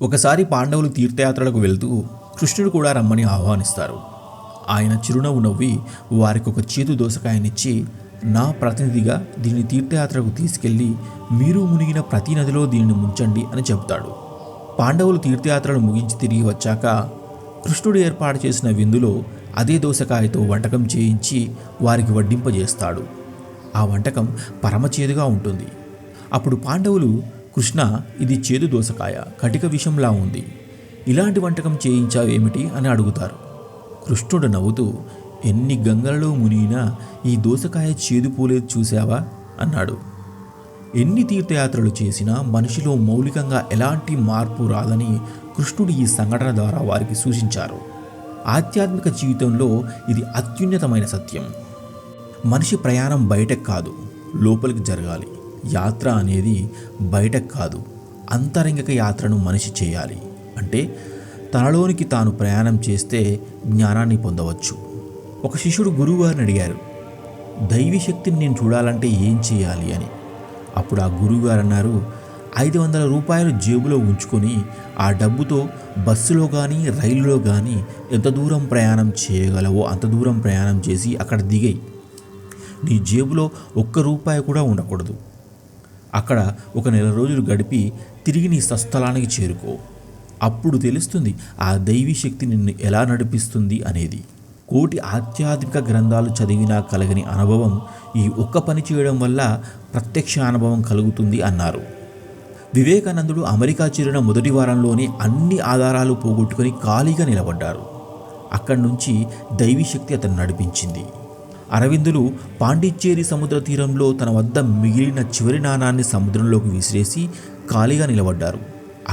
ఒకసారి పాండవులు తీర్థయాత్రలకు వెళ్తూ కృష్ణుడు కూడా రమ్మని ఆహ్వానిస్తారు. ఆయన చిరునవ్వు నవ్వి వారికి ఒక చేతు దోసకాయనిచ్చి, నా ప్రతినిధిగా దీన్ని తీర్థయాత్రకు తీసుకెళ్ళి మీరు మునిగిన ప్రతి నదిలో దీనిని ముంచండి అని చెబుతాడు. పాండవులు తీర్థయాత్రలు ముగించి తిరిగి వచ్చాక కృష్ణుడు ఏర్పాటు చేసిన విందులో అదే దోసకాయతో వంటకం చేయించి వారికి వడ్డింపజేస్తాడు. ఆ వంటకం పరమచేదుగా ఉంటుంది. అప్పుడు పాండవులు, కృష్ణ, ఇది చేదు దోసకాయ, కటిక విషంలా ఉంది, ఇలాంటి వంటకం చేయించావేమిటి అని అడుగుతారు. కృష్ణుడు నవ్వుతూ, ఎన్ని గంగలలో మునిగినా ఈ దోసకాయ చేదు పోలేదు చూశావా అన్నాడు. ఎన్ని తీర్థయాత్రలు చేసినా మనిషిలో మౌలికంగా ఎలాంటి మార్పు రాదని కృష్ణుడు ఈ సంఘటన ద్వారా వారికి సూచించారు. ఆధ్యాత్మిక జీవితంలో ఇది అత్యున్నతమైన సత్యం. మనిషి ప్రయాణం బయటకు కాదు, లోపలికి జరగాలి. యాత్ర అనేది బయటకు కాదు, అంతరంగిక యాత్రను మనిషి చేయాలి. అంటే తనలోనికి తాను ప్రయాణం చేస్తే జ్ఞానాన్ని పొందవచ్చు. ఒక శిష్యుడు గురువుగారిని అడిగారు, దైవీ శక్తిని నేను చూడాలంటే ఏం చేయాలి అని. అప్పుడు ఆ గురువుగారు అన్నారు, 500 రూపాయలు జేబులో ఉంచుకొని ఆ డబ్బుతో బస్సులో కానీ రైలులో కానీ ఎంత దూరం ప్రయాణం చేయగలవో అంత దూరం ప్రయాణం చేసి అక్కడ దిగేయి. నీ జేబులో ₹1 కూడా ఉండకూడదు. అక్కడ ఒక నెల రోజులు గడిపి తిరిగి నీ స్వస్థలానికి చేరుకో. అప్పుడు తెలుస్తుంది ఆ దైవీ శక్తి నిన్ను ఎలా నడిపిస్తుంది అనేది. కోటి ఆధ్యాత్మిక గ్రంథాలు చదివినా కలగని అనుభవం ఈ ఒక్క పని చేయడం వల్ల ప్రత్యక్ష అనుభవం కలుగుతుంది అన్నారు. వివేకానందుడు అమెరికా చేరిన మొదటి వారంలోనే అన్ని ఆధారాలు పోగొట్టుకొని ఖాళీగా నిలబడ్డారు. అక్కడి నుంచి దైవీ శక్తి అతను నడిపించింది. అరవిందులు పాండిచ్చేరి సముద్ర తీరంలో తన వద్ద మిగిలిన చివరి నాణాన్ని సముద్రంలోకి విసిరేసి ఖాళీగా నిలబడ్డారు.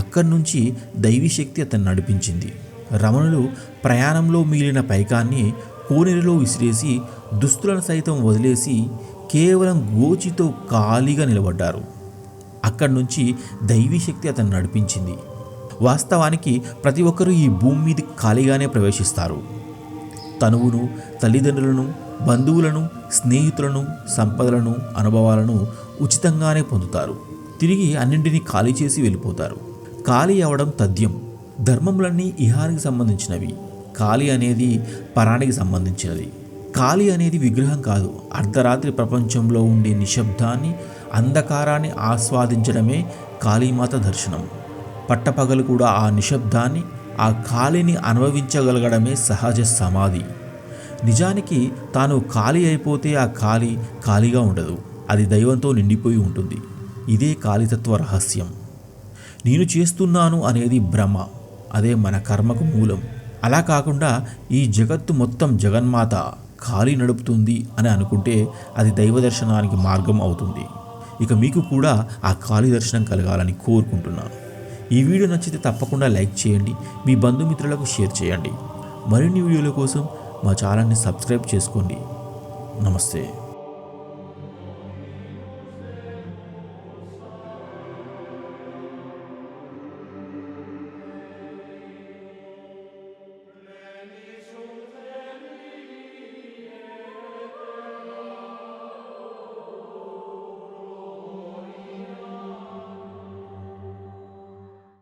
అక్కడి నుంచి దైవీ శక్తి అతను నడిపించింది. రమణులు ప్రయాణంలో మిగిలిన పైకాన్ని కోనేరులో విసిరేసి దుస్తులను సైతం వదిలేసి కేవలం గోచితో ఖాళీగా నిలబడ్డారు. అక్కడి నుంచి దైవీ శక్తి అతను నడిపించింది. వాస్తవానికి ప్రతి ఒక్కరూ ఈ భూమి మీద ఖాళీగానే ప్రవేశిస్తారు. తనువును, తల్లిదండ్రులను, బంధువులను, స్నేహితులను, సంపదలను, అనుభవాలను ఉచితంగానే పొందుతారు. తిరిగి అన్నింటినీ ఖాళీ చేసి వెళ్ళిపోతారు. ఖాళీ అవడం తథ్యం. ధర్మములన్నీ ఇహానికి సంబంధించినవి. ఖాళీ అనేది పరానికి సంబంధించినది. ఖాళీ అనేది విగ్రహం కాదు. అర్ధరాత్రి ప్రపంచంలో ఉండే నిశ్శబ్దాన్ని, అంధకారాన్ని ఆస్వాదించడమే కాళీమాత దర్శనం. పట్టపగలు కూడా ఆ నిశ్శబ్దాన్ని, ఆ ఖాళీని అనుభవించగలగడమే సహజ సమాధి. నిజానికి తాను ఖాళీ అయిపోతే ఆ ఖాళీగా ఉండదు, అది దైవంతో నిండిపోయి ఉంటుంది. ఇదే ఖాళీతత్వ రహస్యం. నేను చేస్తున్నాను అనేది భ్రమ, అదే మన కర్మకు మూలం. అలా కాకుండా ఈ జగత్తు మొత్తం జగన్మాత ఖాళీ నడుపుతుంది అని అనుకుంటే అది దైవ దర్శనానికి మార్గం అవుతుంది. ఇక మీకు కూడా ఆ ఖాళీ దర్శనం కలగాలని కోరుకుంటున్నాను. ఈ వీడియో నచ్చితే తప్పకుండా లైక్ చేయండి, మీ బంధుమిత్రులకు షేర్ చేయండి. మరిన్ని వీడియోల కోసం మా ఛానల్ని సబ్స్క్రైబ్ చేసుకోండి. నమస్తే.